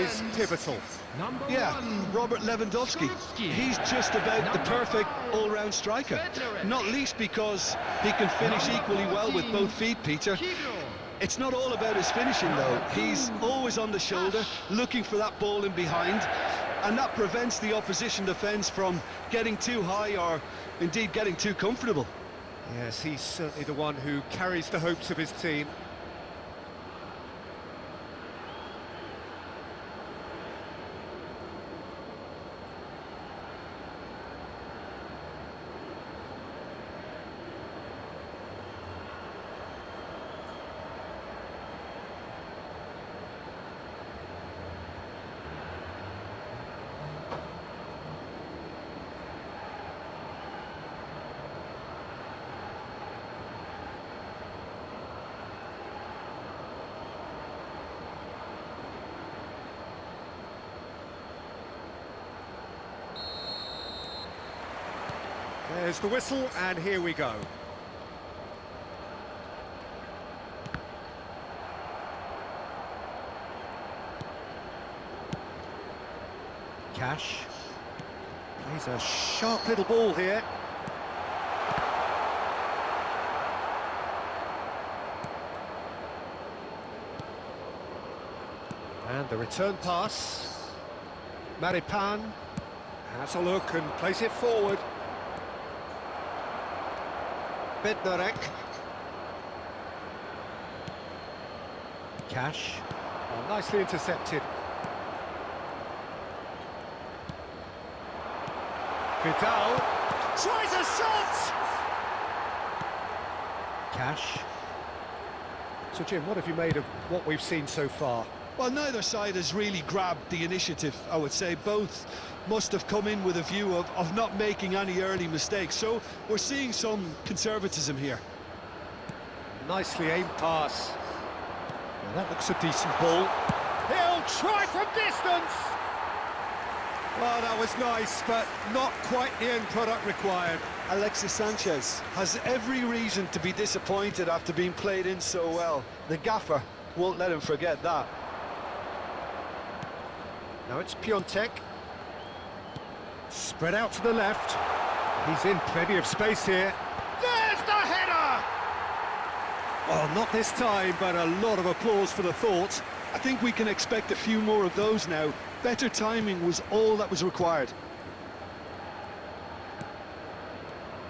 is pivotal. Yeah, Robert Lewandowski. He's just about the perfect all-round striker. Not least because he can finish equally well with both feet, Peter. It's not all about his finishing, though. He's always on the shoulder, looking for that ball in behind, and that prevents the opposition defence from getting too high or, indeed, getting too comfortable. Yes, he's certainly the one who carries the hopes of his team. There's the whistle, and here we go. Cash plays a sharp little ball here. And the return pass. Maripan has a look and plays it forward. Bednarek. Cash. Oh, nicely intercepted. Vidal tries a shot! Cash. So, Jim, what have you made of what we've seen so far? Well, neither side has really grabbed the initiative, I would say. Both must have come in with a view of not making any early mistakes. So we're seeing some conservatism here. Nicely aimed pass. Now that looks a decent ball. He'll try from distance! Well, that was nice, but not quite the end product required. Alexis Sanchez has every reason to be disappointed after being played in so well. The gaffer won't let him forget that. Now it's Piontek. Spread out to the left. He's in plenty of space here. There's the header! Well, not this time, but a lot of applause for the thought. I think we can expect a few more of those now. Better timing was all that was required.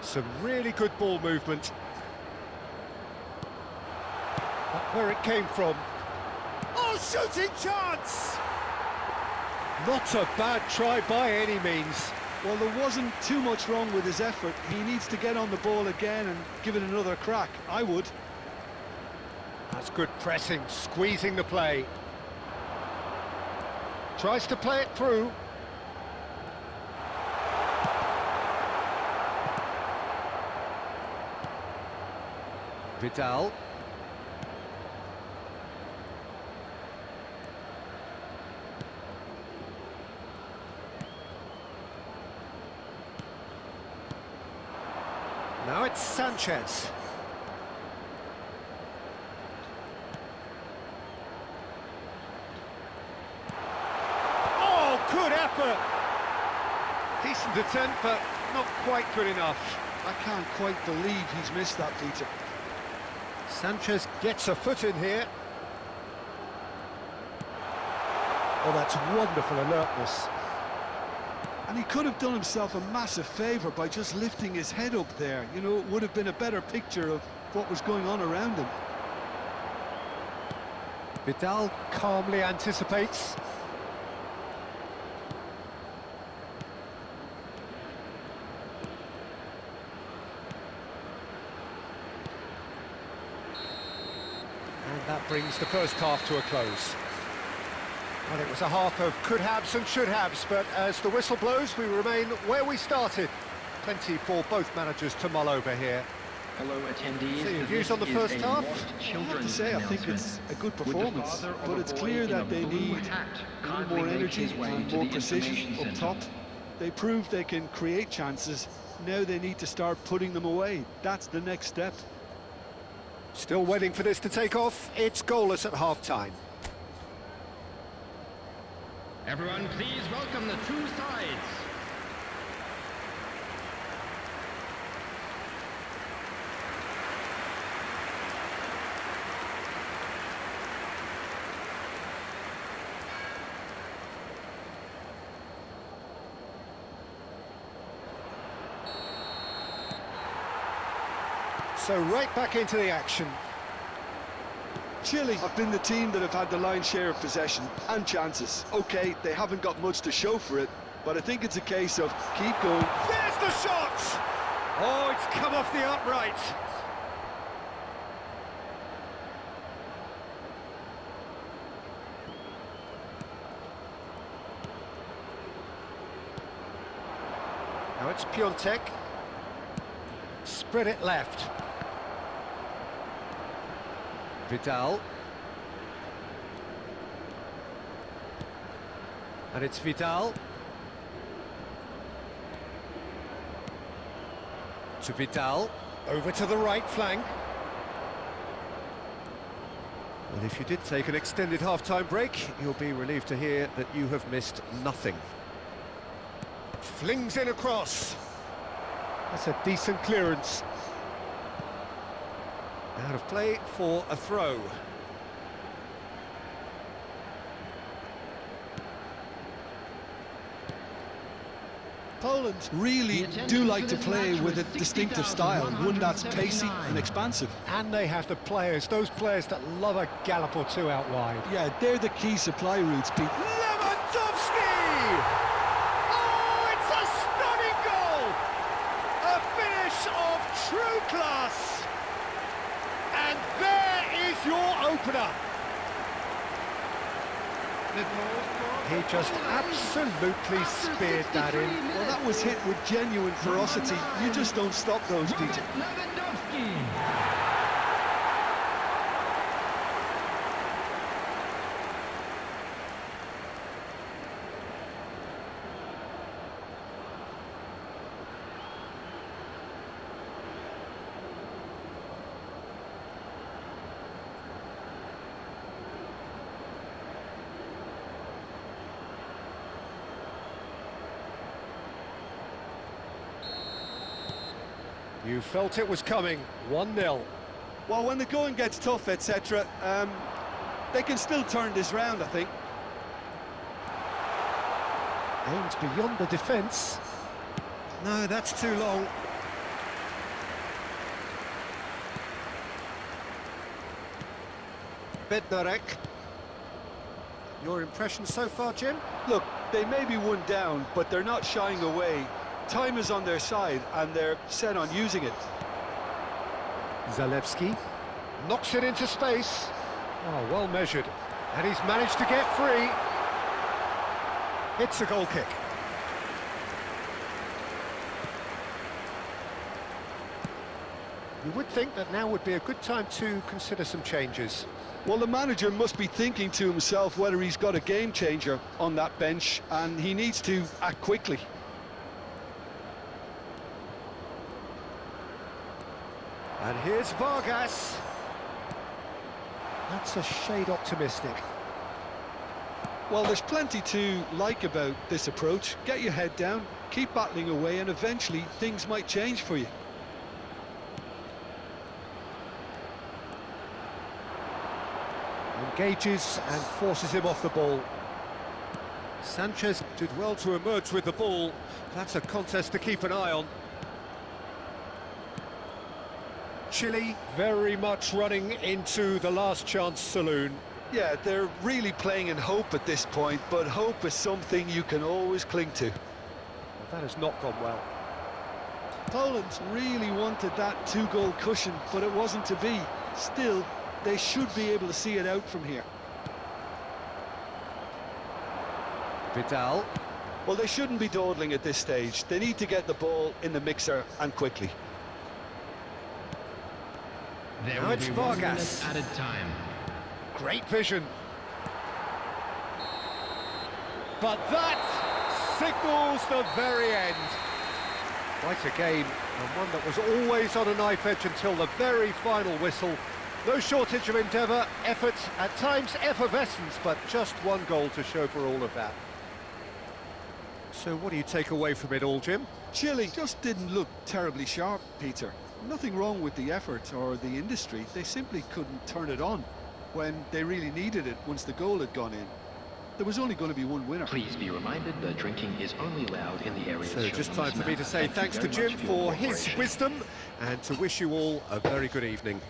Some really good ball movement. Not where it came from. Oh, shooting chance! Not a bad try by any means. Well, there wasn't too much wrong with his effort. He needs to get on the ball again and give it another crack. I would. That's good pressing, squeezing the play. Tries to play it through. Vidal. Now it's Sanchez. Oh, good effort! Decent attempt, but not quite good enough. I can't quite believe he's missed that, Peter. Sanchez gets a foot in here. Oh, that's wonderful alertness. And he could have done himself a massive favour by just lifting his head up there. You know, it would have been a better picture of what was going on around him. Vidal calmly anticipates. And that brings the first half to a close. Well, it was a half of could-haves and should-haves, but as the whistle blows, we remain where we started. Plenty for both managers to mull over here. Hello, attendees. So your views on the first half? I have to say, I think it's a good performance, but it's clear that they need more energy and more precision up top. They proved they can create chances. Now they need to start putting them away. That's the next step. Still waiting for this to take off. It's goalless at half-time. Everyone, please welcome the two sides. So right back into the action. Chile have been the team that have had the lion's share of possession and chances. Okay, they haven't got much to show for it, but I think it's a case of keep going. There's the shot! Oh, it's come off the upright. Now it's Piontek. Spread it left. Vidal. And it's Vidal. To Vidal. Over to the right flank. And if you did take an extended half-time break, you'll be relieved to hear that you have missed nothing. Flings in across. That's a decent clearance. Out of play for a throw. Poland really do like to play with a distinctive style, one that's pacey and expansive. And they have the players, those players that love a gallop or two out wide. Yeah, they're the key supply routes, Pete. Lewandowski! Oh, it's a stunning goal! A finish of true class! And there is your opener. He just absolutely speared that in. Well, that was hit with genuine ferocity. You just don't stop those, Peter. You felt it was coming, 1-0. Well, when the going gets tough, etc., they can still turn this round, I think. Aims beyond the defence. No, that's too long. Bednarek. Your impression so far, Jim? Look, they may be one down, but they're not shying away. Time is on their side, and they're set on using it. Zalewski knocks it into space. Oh, well measured. And he's managed to get free. It's a goal kick. You would think that now would be a good time to consider some changes. Well, the manager must be thinking to himself whether he's got a game changer on that bench, and he needs to act quickly. And here's Vargas. That's a shade optimistic. Well, there's plenty to like about this approach. Get your head down, keep battling away, and eventually things might change for you. Engages and forces him off the ball. Sanchez did well to emerge with the ball. That's a contest to keep an eye on. Chile very much running into the last chance saloon. Yeah, they're really playing in hope at this point, but hope is something you can always cling to. Well, that has not gone well. Poland really wanted that two-goal cushion, but it wasn't to be. Still, they should be able to see it out from here. Vidal. Well, they shouldn't be dawdling at this stage. They need to get the ball in the mixer, and quickly. There Now will it's be 1 minute Vargas. added time. Great vision. But that signals the very end. Quite a game, and one that was always on a knife edge until the very final whistle. No shortage of endeavour, effort, at times effervescence, but just one goal to show for all of that. So what do you take away from it all, Jim? Chile just didn't look terribly sharp, Peter. Nothing wrong with the effort or the industry. They simply couldn't turn it on when they really needed it once the goal had gone in. There was only going to be one winner. Please be reminded that drinking is only allowed in the areas So shown just on time this for me map. to say Thank you thanks to very Jim much for your for his cooperation. wisdom and to wish you all a very good evening.